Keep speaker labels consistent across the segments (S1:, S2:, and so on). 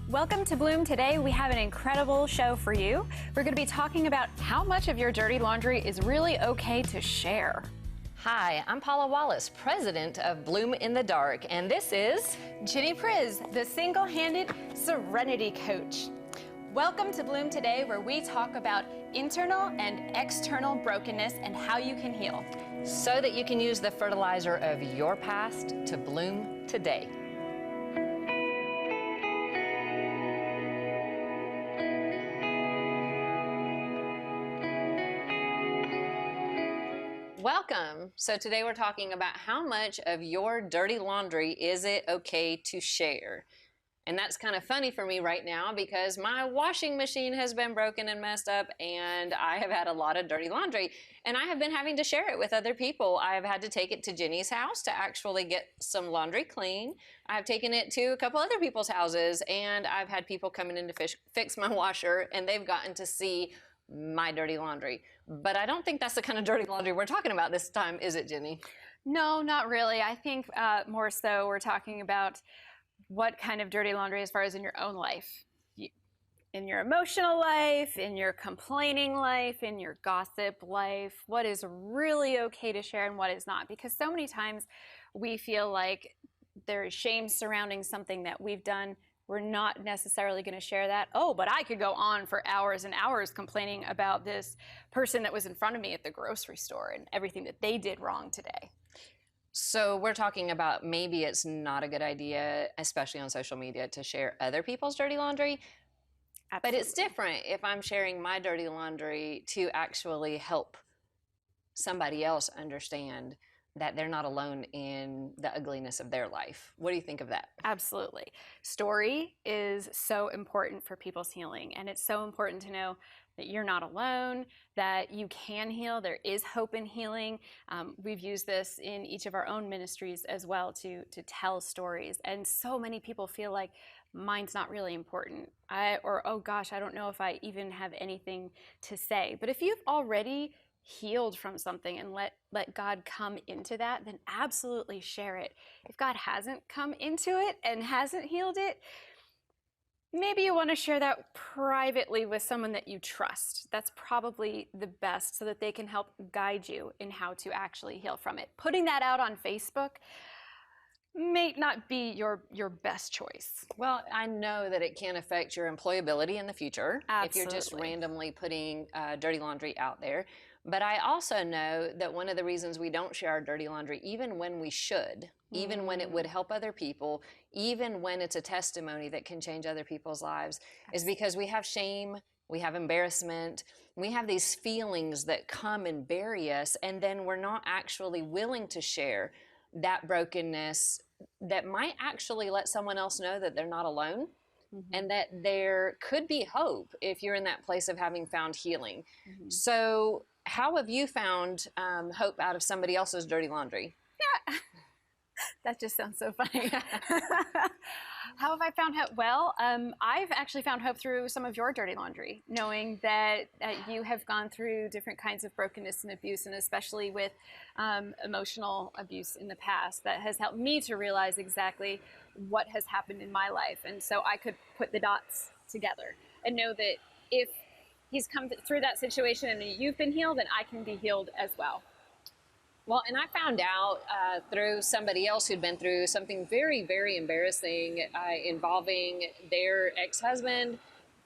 S1: Welcome to Bloom. Today we have an incredible show for you. We're going to be talking about how much of your dirty laundry is really okay to share.
S2: Hi, I'm Paula Wallace, president of Bloom in the Dark, and this is
S1: Ginny Priz, the single-handed serenity coach. Welcome to Bloom Today, where we talk about internal and external brokenness and how you can heal,
S2: so that you can use the fertilizer of your past to bloom today. Welcome. So today we're talking about how much of your dirty laundry is it okay to share? And that's kind of funny for me right now because my washing machine has been broken and messed up and I have had a lot of dirty laundry and I have been having to share it with other people. I have had to take it to Ginny's house to actually get some laundry clean. I've taken it to a couple other people's houses and I've had people coming in to fix my washer and they've gotten to see my dirty laundry. But I don't think that's the kind of dirty laundry we're talking about this time, is it, Ginny?
S1: No, not really. I think more so we're talking about what kind of dirty laundry as far as in your own life, in your emotional life, in your complaining life, in your gossip life, what is really okay to share and what is not. Because so many times we feel like there is shame surrounding something that we've done. We're not necessarily going to share that. Oh, but I could go on for hours and hours complaining about this person that was in front of me at the grocery store and everything that they did wrong today.
S2: So we're talking about maybe it's not a good idea, especially on social media, to share other people's dirty laundry. Absolutely. But it's different if I'm sharing my dirty laundry to actually help somebody else understand that they're not alone in the ugliness of their life. What do you think of that?
S1: Absolutely. Story is so important for people's healing, and it's so important to know that you're not alone, that you can heal. There is hope in healing. We've used this in each of our own ministries as well to tell stories, and so many people feel like mine's not really important, or oh gosh, I don't know if I even have anything to say. But if you've already healed from something and let God come into that, then absolutely share it. If God hasn't come into it and hasn't healed it, maybe you want to share that privately with someone that you trust. That's probably the best so that they can help guide you in how to actually heal from it. Putting that out on Facebook may not be your best choice.
S2: Well, I know that it can affect your employability in the future.
S1: Absolutely.
S2: If you're just randomly putting dirty laundry out there. But I also know that one of the reasons we don't share our dirty laundry, even when we should, even when it would help other people, even when it's a testimony that can change other people's lives, is because we have shame, we have embarrassment, we have these feelings that come and bury us, and then we're not actually willing to share that brokenness that might actually let someone else know that they're not alone. And that there could be hope if you're in that place of having found healing. So how have you found hope out of somebody else's dirty laundry?
S1: Yeah. That just sounds so funny. How have I found hope? Well, I've actually found hope through some of your dirty laundry, knowing that you have gone through different kinds of brokenness and abuse, and especially with emotional abuse in the past. That has helped me to realize exactly what has happened in my life. And so I could put the dots together and know that if he's come through that situation and you've been healed, then I can be healed as well.
S2: Well, and I found out through somebody else who'd been through something very, very embarrassing involving their ex-husband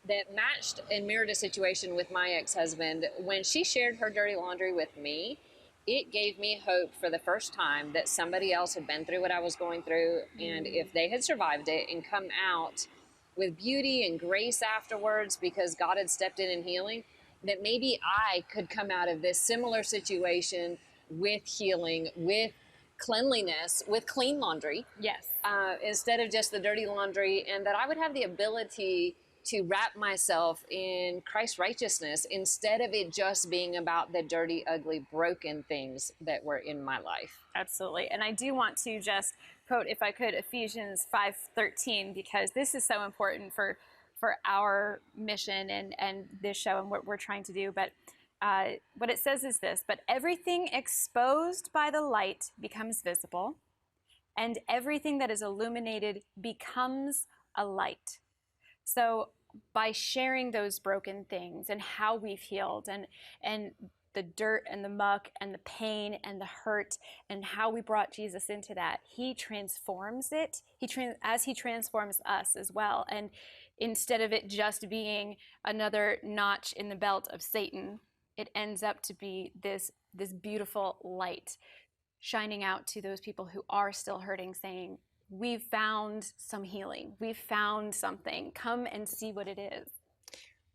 S2: that matched and mirrored a situation with my ex-husband. When she shared her dirty laundry with me, it gave me hope for the first time that somebody else had been through what I was going through. And if they had survived it and come out with beauty and grace afterwards because God had stepped in healing, that maybe I could come out of this similar situation with healing, with cleanliness, with clean laundry.
S1: Yes.
S2: Instead of just the dirty laundry, and that I would have the ability to wrap myself in Christ's righteousness instead of it just being about the dirty, ugly, broken things that were in my life.
S1: Absolutely. And I do want to just quote, if I could, Ephesians 5:13, because this is so important for our mission and this show and what we're trying to do. But what it says is this: but everything exposed by the light becomes visible, and everything that is illuminated becomes a light. So by sharing those broken things and how we've healed, and the dirt and the muck and the pain and the hurt and how we brought Jesus into that, he transforms it. As he transforms us as well. And instead of it just being another notch in the belt of Satan, it ends up to be this beautiful light shining out to those people who are still hurting, saying, we've found some healing. We've found something. Come and see what it is.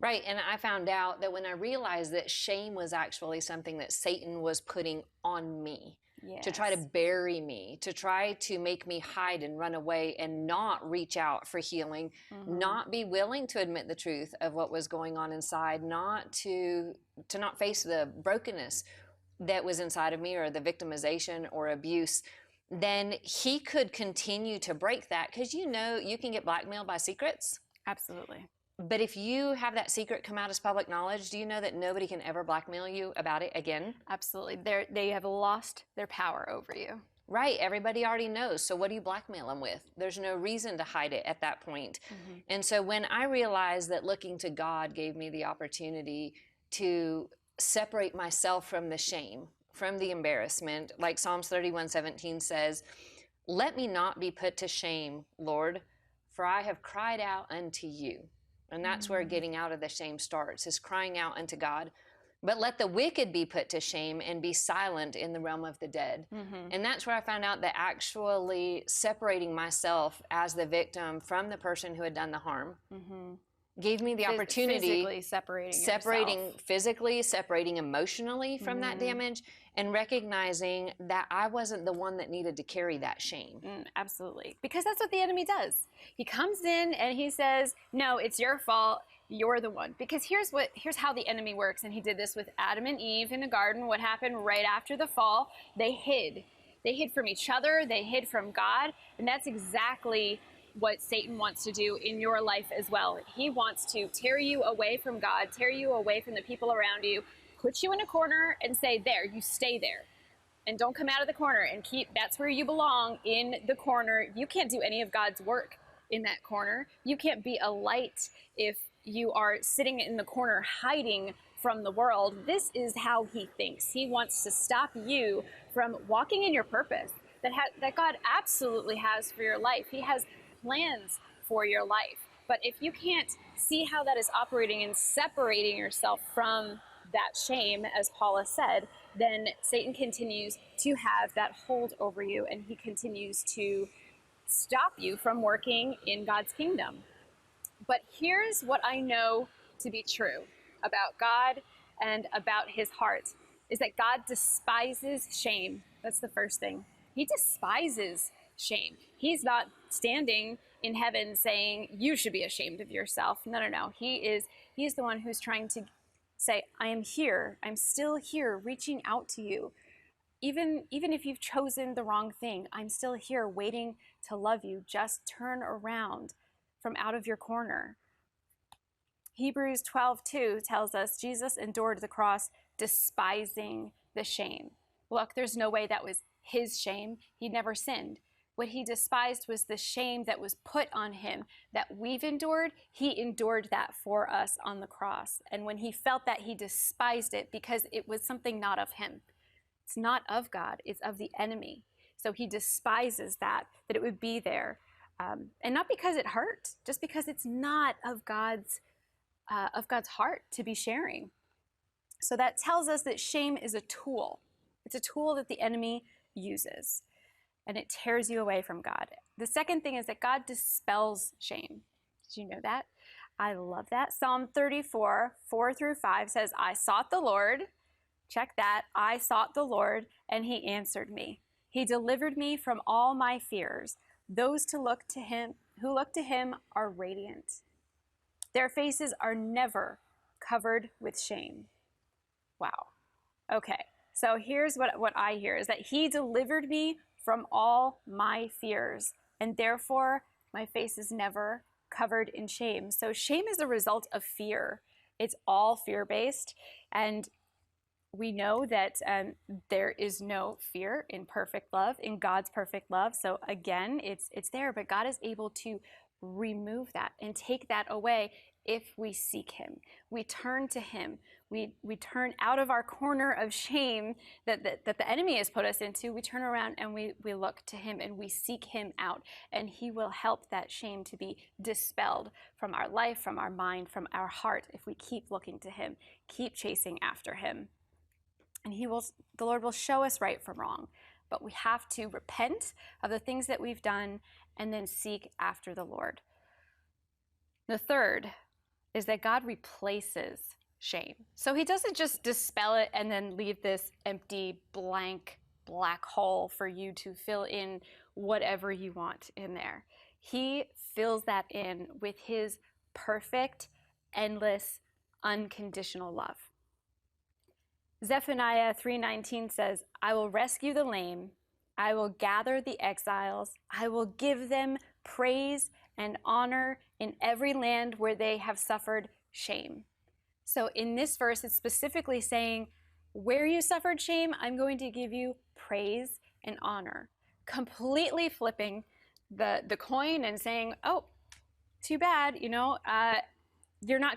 S2: Right, and I found out that when I realized that shame was actually something that Satan was putting on me, to try to bury me, to try to make me hide and run away and not reach out for healing, not be willing to admit the truth of what was going on inside, not to not face the brokenness that was inside of me, or the victimization or abuse, then he could continue to break that, because you can get blackmailed by secrets.
S1: Absolutely.
S2: But if you have that secret come out as public knowledge, do you know that nobody can ever blackmail you about it again?
S1: Absolutely. They have lost their power over you.
S2: Right. Everybody already knows. So what do you blackmail them with? There's no reason to hide it at that point. And so when I realized that looking to God gave me the opportunity to separate myself from the shame, from the embarrassment, like Psalms 31:17 says, "Let me not be put to shame, Lord, for I have cried out unto you." And that's where getting out of the shame starts, is crying out unto God. But let the wicked be put to shame and be silent in the realm of the dead. And that's where I found out that actually separating myself as the victim from the person who had done the harm gave me the opportunity,
S1: physically
S2: separating physically, separating emotionally from that damage, and recognizing that I wasn't the one that needed to carry that shame.
S1: Absolutely. Because that's what the enemy does. He comes in and he says, no, it's your fault. You're the one. Because here's how the enemy works. And he did this with Adam and Eve in the garden. What happened right after the fall? They hid. They hid from each other. They hid from God. And that's exactly what Satan wants to do in your life as well. He wants to tear you away from God, tear you away from the people around you, put you in a corner and say, there, you stay there. And don't come out of the corner, and that's where you belong, in the corner. You can't do any of God's work in that corner. You can't be a light if you are sitting in the corner hiding from the world. This is how he thinks. He wants to stop you from walking in your purpose that God absolutely has for your life. He has plans for your life. But if you can't see how that is operating and separating yourself from that shame, as Paula said, then Satan continues to have that hold over you, and he continues to stop you from working in God's kingdom. But here's what I know to be true about God and about his heart, is that God despises shame. That's the first thing. He despises shame. He's not standing in heaven saying, you should be ashamed of yourself. No. He is the one who's trying to say, I am here. I'm still here, reaching out to you. Even if you've chosen the wrong thing, I'm still here waiting to love you. Just turn around from out of your corner. Hebrews 12:2 tells us Jesus endured the cross, despising the shame. Look, there's no way that was his shame. He never sinned. What he despised was the shame that was put on him that we've endured. He endured that for us on the cross. And when he felt that, he despised it because it was something not of him. It's not of God, it's of the enemy. So he despises that it would be there. And not because it hurt, just because it's not of God's heart to be sharing. So that tells us that shame is a tool. It's a tool that the enemy uses, and it tears you away from God. The second thing is that God dispels shame. Did you know that? I love that. Psalm 34:4-5 says, I sought the Lord. Check that. I sought the Lord, and he answered me. He delivered me from all my fears. Those who look to him are radiant. Their faces are never covered with shame. Wow. Okay. So here's what I hear, is that he delivered me from all my fears, and therefore my face is never covered in shame. So shame is a result of fear. It's all fear-based, and we know that there is no fear in perfect love, in God's perfect love. So again, it's there, but God is able to remove that and take that away if we seek him. We turn to him. We turn out of our corner of shame that the enemy has put us into. We turn around and we look to him and we seek him out. And he will help that shame to be dispelled from our life, from our mind, from our heart, if we keep looking to him, keep chasing after him. And the Lord will show us right from wrong. But we have to repent of the things that we've done and then seek after the Lord. The third is that God replaces shame. So he doesn't just dispel it and then leave this empty, blank, black hole for you to fill in whatever you want in there. He fills that in with his perfect, endless, unconditional love. Zephaniah 3:19 says, I will rescue the lame, I will gather the exiles, I will give them praise and honor in every land where they have suffered shame. So in this verse, it's specifically saying, where you suffered shame, I'm going to give you praise and honor. Completely flipping the coin and saying, oh, too bad, you're not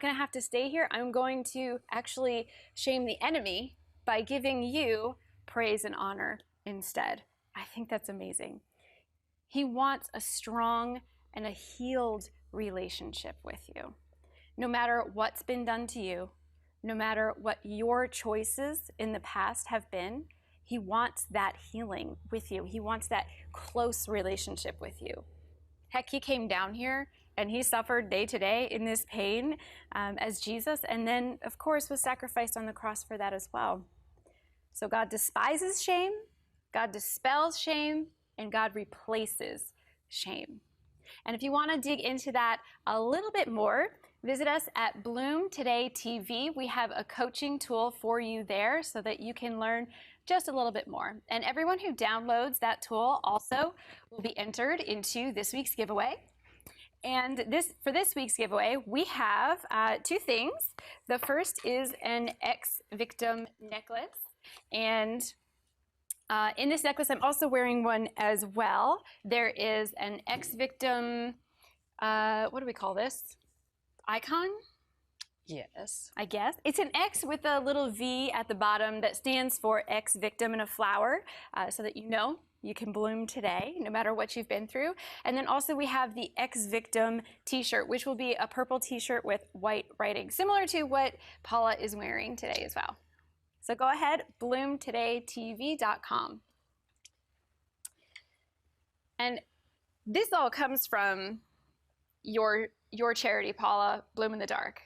S1: going to have to stay here. I'm going to actually shame the enemy by giving you praise and honor instead. I think that's amazing. He wants a strong and a healed relationship with you. No matter what's been done to you, no matter what your choices in the past have been, he wants that healing with you. He wants that close relationship with you. Heck, he came down here and he suffered day to day in this pain as Jesus, and then, of course, was sacrificed on the cross for that as well. So God despises shame, God dispels shame, and God replaces shame. And if you want to dig into that a little bit more, visit us at Bloom Today TV. We have a coaching tool for you there so that you can learn just a little bit more. And everyone who downloads that tool also will be entered into this week's giveaway. And for this week's giveaway, we have two things. The first is an ex-victim necklace. And in this necklace, I'm also wearing one as well. There is an ex-victim, what do we call this? Icon?
S2: Yes.
S1: I guess. It's an X with a little V at the bottom that stands for ex-victim and a flower, so that you can bloom today, no matter what you've been through. And then also we have the ex-victim t-shirt, which will be a purple t-shirt with white writing, similar to what Paula is wearing today as well. So go ahead, bloomtodaytv.com. And this all comes from your charity, Paula, Bloom in the Dark.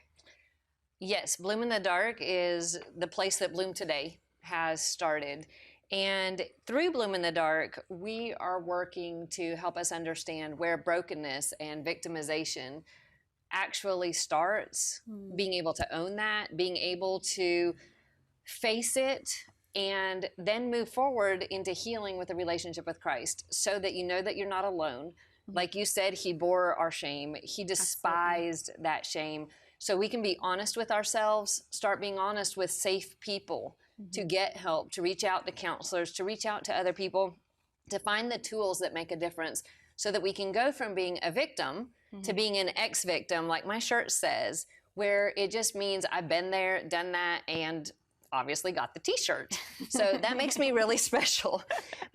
S2: Yes, Bloom in the Dark is the place that Bloom Today has started. And through Bloom in the Dark, we are working to help us understand where brokenness and victimization actually starts, being able to own that, being able to face it, and then move forward into healing with a relationship with Christ so that you know that you're not alone. Like you said, he bore our shame. He despised that shame. So we can be honest with ourselves, start being honest with safe people to get help, to reach out to counselors, to reach out to other people, to find the tools that make a difference so that we can go from being a victim to being an ex-victim, like my shirt says, where it just means I've been there, done that, and obviously got the t-shirt. So that makes me really special.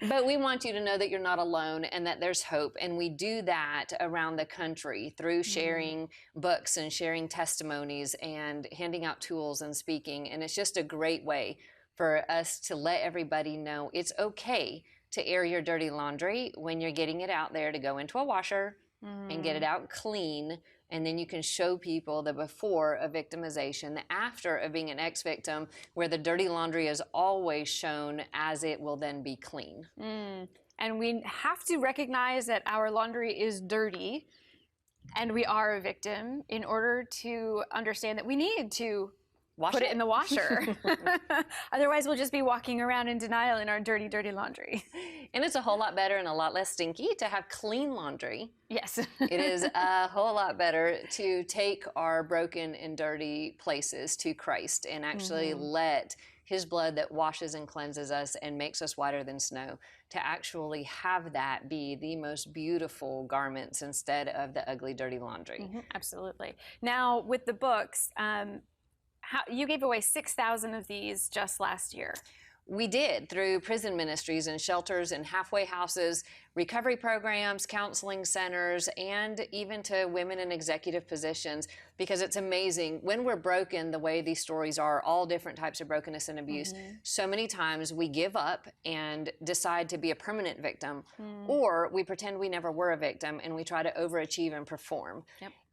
S2: But we want you to know that you're not alone and that there's hope. And we do that around the country through sharing books and sharing testimonies and handing out tools and speaking. And it's just a great way for us to let everybody know it's okay to air your dirty laundry when you're getting it out there to go into a washer and get it out clean. And then you can show people the before of victimization, the after of being an ex-victim, where the dirty laundry is always shown as it will then be clean.
S1: And we have to recognize that our laundry is dirty and we are a victim in order to understand that we need to put it in the washer. Otherwise, we'll just be walking around in denial in our dirty, dirty laundry.
S2: And it's a whole lot better and a lot less stinky to have clean laundry.
S1: Yes.
S2: It is a whole lot better to take our broken and dirty places to Christ and actually let his blood that washes and cleanses us and makes us whiter than snow, to actually have that be the most beautiful garments instead of the ugly, dirty laundry.
S1: Absolutely. Now, with the books, you gave away 6,000 of these just last year.
S2: We did, through prison ministries and shelters and halfway houses, recovery programs, counseling centers, and even to women in executive positions, because it's amazing when we're broken the way these stories are, all different types of brokenness and abuse. So many times we give up and decide to be a permanent victim, or we pretend we never were a victim and we try to overachieve and perform.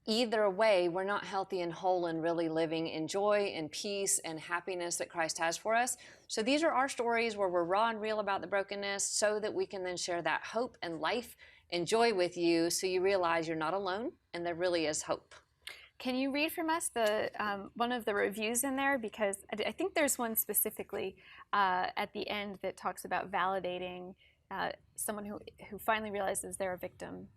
S2: Either way, we're not healthy and whole and really living in joy and peace and happiness that Christ has for us. So these are our stories where we're raw and real about the brokenness, so that we can then share that hope and life and joy with you, so you realize you're not alone and there really is hope.
S1: Can you read from us the one of the reviews in there? Because I think there's one specifically at the end that talks about validating someone who finally realizes they're a victim.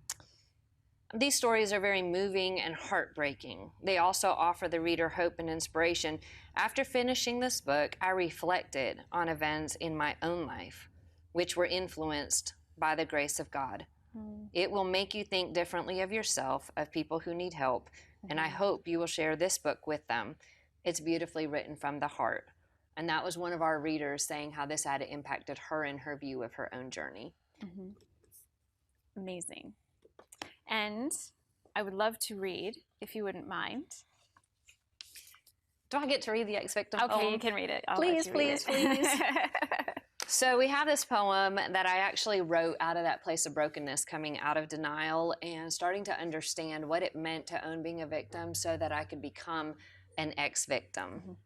S2: These stories are very moving and heartbreaking. They also offer the reader hope and inspiration. After finishing this book, I reflected on events in my own life which were influenced by the grace of God. It will make you think differently of yourself, of people who need help, and I hope you will share this book with them. It's beautifully written from the heart. And that was one of our readers saying how this had impacted her in her view of her own journey.
S1: Amazing. And I would love to read, if you wouldn't mind.
S2: Do I get to read the ex-victim
S1: poem?
S2: Okay,
S1: you can read it.
S2: Please, please, please. So we have this poem that I actually wrote out of that place of brokenness, coming out of denial and starting to understand what it meant to own being a victim so that I could become an ex-victim.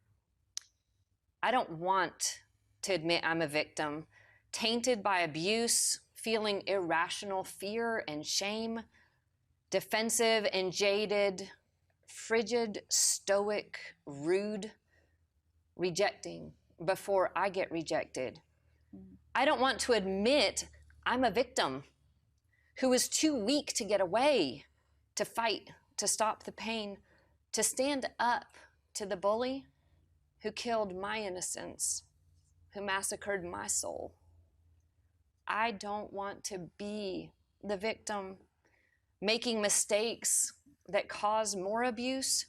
S2: I don't want to admit I'm a victim, tainted by abuse, feeling irrational fear and shame, defensive and jaded, frigid, stoic, rude, rejecting before I get rejected. I don't want to admit I'm a victim who is too weak to get away, to fight, to stop the pain, to stand up to the bully who killed my innocence, who massacred my soul. I don't want to be the victim, making mistakes that cause more abuse,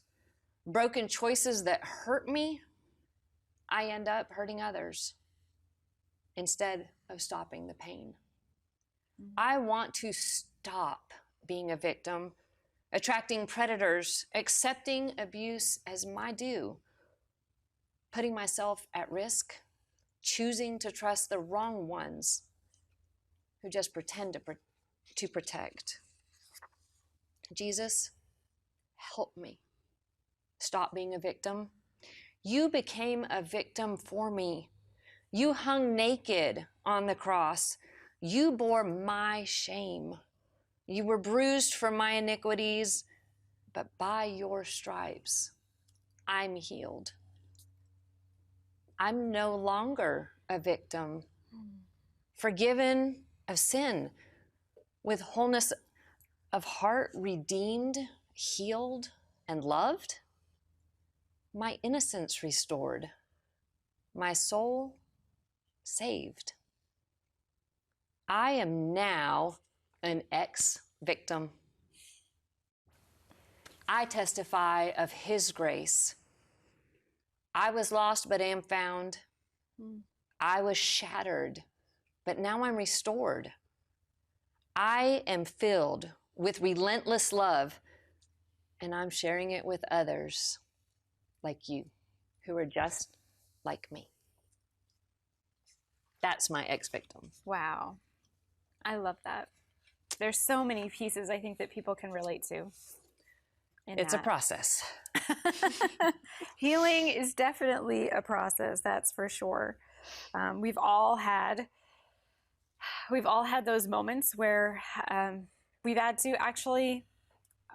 S2: broken choices that hurt me. I end up hurting others instead of stopping the pain. I want to stop being a victim, attracting predators, accepting abuse as my due, putting myself at risk, choosing to trust the wrong ones who just pretend to protect. Jesus, help me stop being a victim. You became a victim for me. You hung naked on the cross. You bore my shame. You were bruised for my iniquities, but by your stripes, I'm healed. I'm no longer a victim, forgiven of sin, with wholeness of heart, redeemed, healed, and loved. My innocence restored, my soul saved. I am now an ex-victim. I testify of His grace. I was lost, but am found. I was shattered, but now I'm restored. I am filled with relentless love, and I'm sharing it with others like you, who are just like me. That's my ex-victim.
S1: Wow. I love that. There's so many pieces I think that people can relate to.
S2: It's a process.
S1: Healing is definitely a process, that's for sure. We've all had those moments where we've had to actually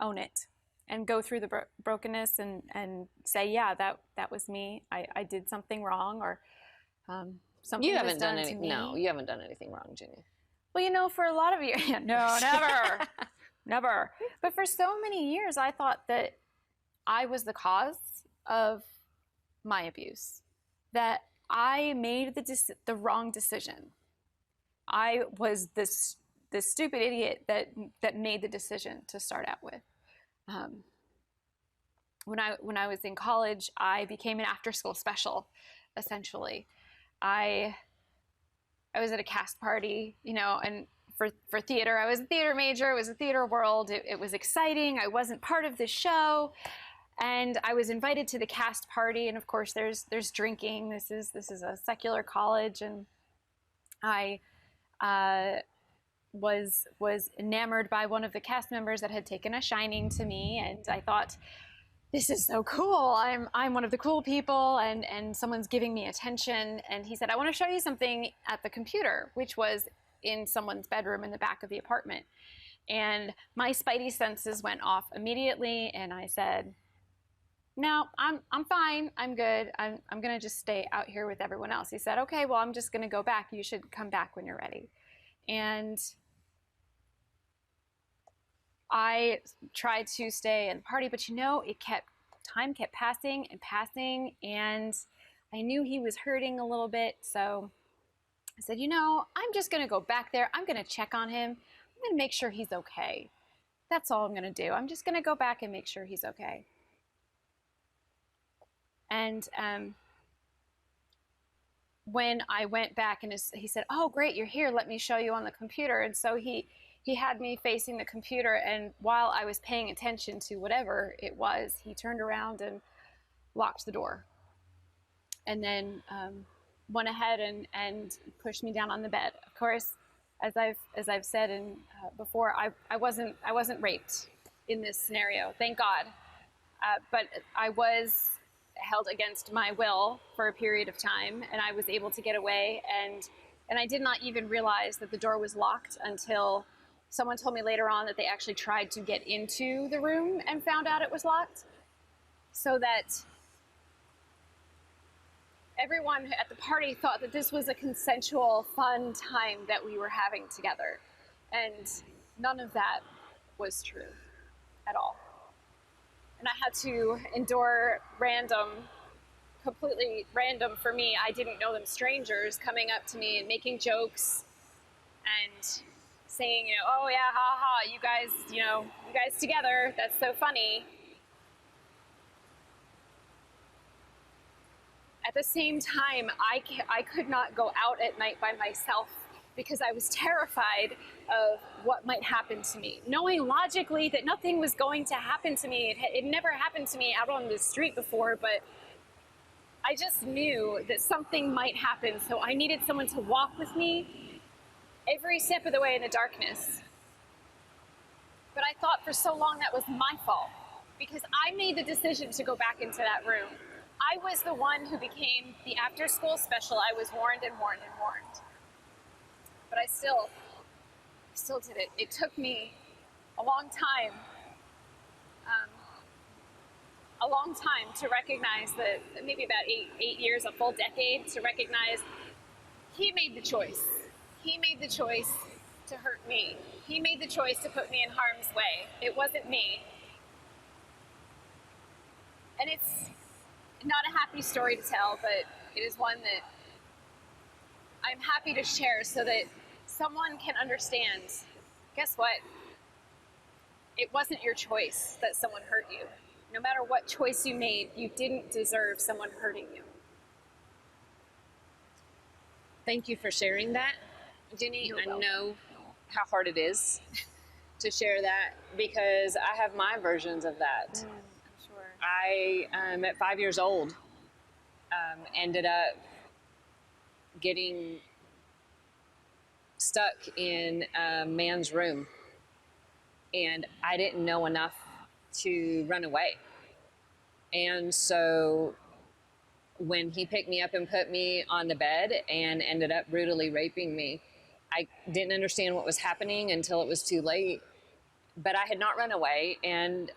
S1: own it and go through the brokenness and say, yeah, that was me. I did something wrong, or something
S2: you haven't
S1: was
S2: done
S1: to me.
S2: No, you haven't done anything wrong, Ginny.
S1: Well, for a lot of years, no, never, never. But for so many years, I thought that I was the cause of my abuse, that I made the wrong decision. I was this stupid idiot that made the decision to start out with. When I was in college, I became an after-school special, essentially. I was at a cast party, and for theater, I was a theater major. It was a theater world. It was exciting. I wasn't part of the show, and I was invited to the cast party. And of course, there's drinking. This is a secular college, and I was enamored by one of the cast members that had taken a shining to me, and I thought, this is so cool. I'm one of the cool people, and someone's giving me attention. And he said, I want to show you something at the computer, which was in someone's bedroom in the back of the apartment. And my spidey senses went off immediately, and I said, no, I'm fine. I'm good. I'm gonna just stay out here with everyone else. He said, okay, well, I'm just gonna go back. You should come back when you're ready. And I tried to stay and party, but time kept passing and passing, and I knew he was hurting a little bit. So I said, I'm just gonna go back there. I'm gonna check on him. I'm gonna make sure he's okay. That's all I'm gonna do. I'm just gonna go back and make sure he's okay. And when I went back, and he said, oh, great, you're here. Let me show you on the computer. And so he had me facing the computer, and while I was paying attention to whatever it was, he turned around and locked the door, and then went ahead and pushed me down on the bed. Of course, as I've said before, I wasn't raped in this scenario, thank God, but I was held against my will for a period of time, and I was able to get away, and I did not even realize that the door was locked until someone told me later on that they actually tried to get into the room and found out it was locked, so that everyone at the party thought that this was a consensual, fun time that we were having together. And none of that was true at all. And I had to endure completely random for me, I didn't know them, strangers coming up to me and making jokes and saying, oh yeah, ha ha, you guys together, that's so funny. At the same time, I could not go out at night by myself because I was terrified of what might happen to me, knowing logically that nothing was going to happen to me. It never happened to me out on the street before, but I just knew that something might happen, so I needed someone to walk with me every step of the way in the darkness. But I thought for so long that was my fault, because I made the decision to go back into that room. I was the one who became the after-school special. I was warned and warned and warned. But I still did it. It took me a long time to recognize that, maybe about eight years, a full decade, to recognize he made the choice. He made the choice to hurt me. He made the choice to put me in harm's way. It wasn't me. And it's not a happy story to tell, but it is one that I'm happy to share so that someone can understand. Guess what? It wasn't your choice that someone hurt you. No matter what choice you made, you didn't deserve someone hurting you.
S2: Thank you for sharing that, Ginny. I know how hard it is to share that, because I have my versions of that.
S1: I'm sure.
S2: I, at 5 years old, ended up getting stuck in a man's room, and I didn't know enough to run away. And so when he picked me up and put me on the bed and ended up brutally raping me, I didn't understand what was happening until it was too late. But I had not run away, and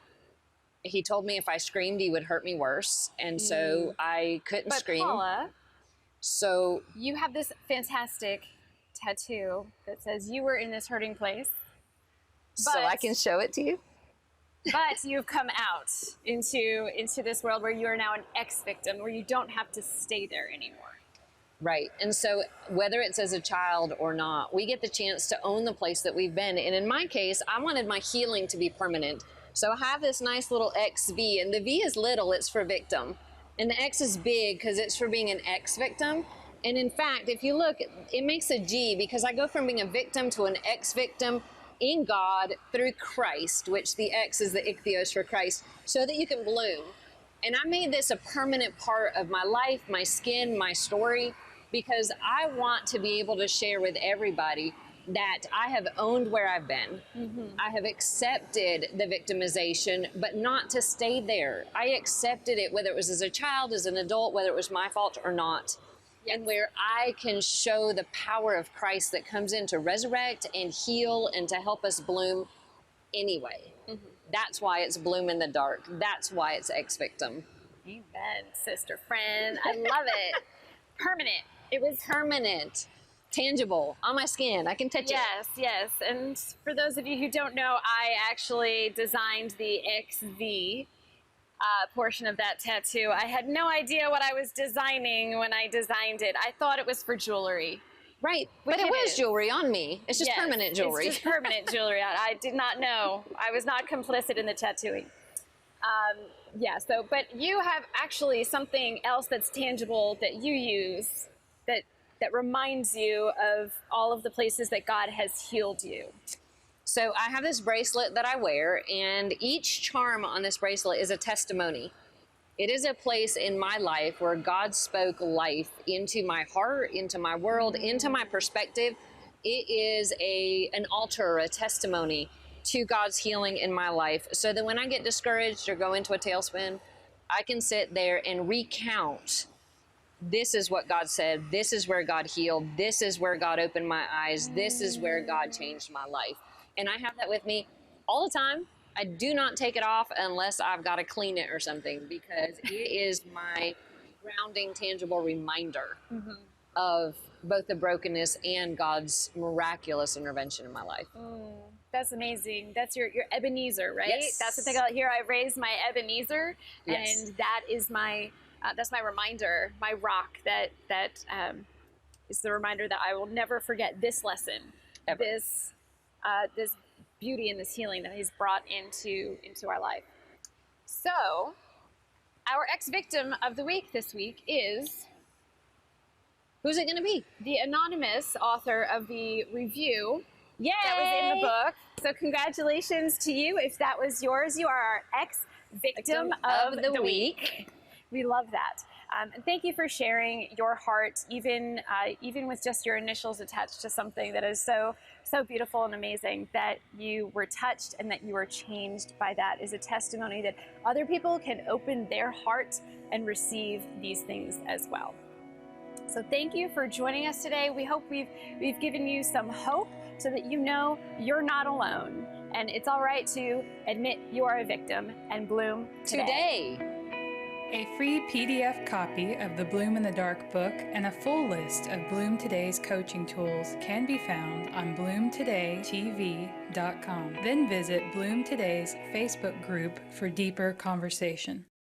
S2: he told me if I screamed, he would hurt me worse. And so I couldn't scream.
S1: Paula,
S2: so
S1: you have this fantastic tattoo that says you were in this hurting place.
S2: So I can show it to you?
S1: But you've come out into this world where you are now an ex-victim, where you don't have to stay there anymore.
S2: Right. And so whether it's as a child or not, we get the chance to own the place that we've been. And in my case, I wanted my healing to be permanent. So I have this nice little XV, and the V is little, it's for victim. And the X is big because it's for being an ex-victim. And in fact, if you look, it makes a G because I go from being a victim to an ex-victim in God through Christ, which the X is the ichthyos for Christ, so that you can bloom. And I made this a permanent part of my life, my skin, my story, because I want to be able to share with everybody that I have owned where I've been. I have accepted the victimization, but not to stay there. I accepted it, whether it was as a child, as an adult, whether it was my fault or not. And where I can show the power of Christ that comes in to resurrect and heal and to help us bloom anyway. That's why it's bloom in the dark. That's why it's ex-victim.
S1: Amen, sister friend. I love it. Permanent. It was
S2: Permanent, tangible, on my skin. I can touch it.
S1: Yes, yes. And for those of you who don't know, I actually designed the XV portion of that tattoo. I had no idea what I was designing when I designed it. I thought it was for jewelry.
S2: Right, but it was jewelry on me. It's just
S1: Yes,
S2: permanent jewelry.
S1: It's just permanent jewelry. I did not know. I was not complicit in the tattooing. Yeah, so, but you have actually something else that's tangible that you use that reminds you of all of the places that God has healed you.
S2: So I have this bracelet that I wear, and each charm on this bracelet is a testimony. It is a place in my life where God spoke life into my heart, into my world, into my perspective. It is an altar, a testimony to God's healing in my life, so that when I get discouraged or go into a tailspin, I can sit there and recount, this is what God said, this is where God healed, this is where God opened my eyes, this is where God changed my life. And I have that with me all the time. I do not take it off unless I've got to clean it or something, because it is my grounding, tangible reminder of both the brokenness and God's miraculous intervention in my life.
S1: That's amazing. That's your Ebenezer, right?
S2: Yes.
S1: That's what they call it here. I raised my Ebenezer,
S2: Yes.
S1: and that is my that's my reminder, my rock. That is the reminder that I will never forget this lesson,
S2: Ever.
S1: this beauty and this healing that He's brought into our life. So, our ex-victim of the week this week is,
S2: Who's it going to be?
S1: the anonymous author of the review
S2: Yay!
S1: that was in the book. So congratulations to you. If that was yours, you are our ex-victim of the week. We love that. And thank you for sharing your heart, even with just your initials attached to something that is so beautiful and amazing. That you were touched and that you were changed by that is a testimony that other people can open their heart and receive these things as well. So thank you for joining us today. We hope we've given you some hope so that you know you're not alone. And it's all right to admit you are a victim and bloom today.
S3: A free PDF copy of the Bloom in the Dark book and a full list of Bloom Today's coaching tools can be found on bloomtodaytv.com. Then visit Bloom Today's Facebook group for deeper conversation.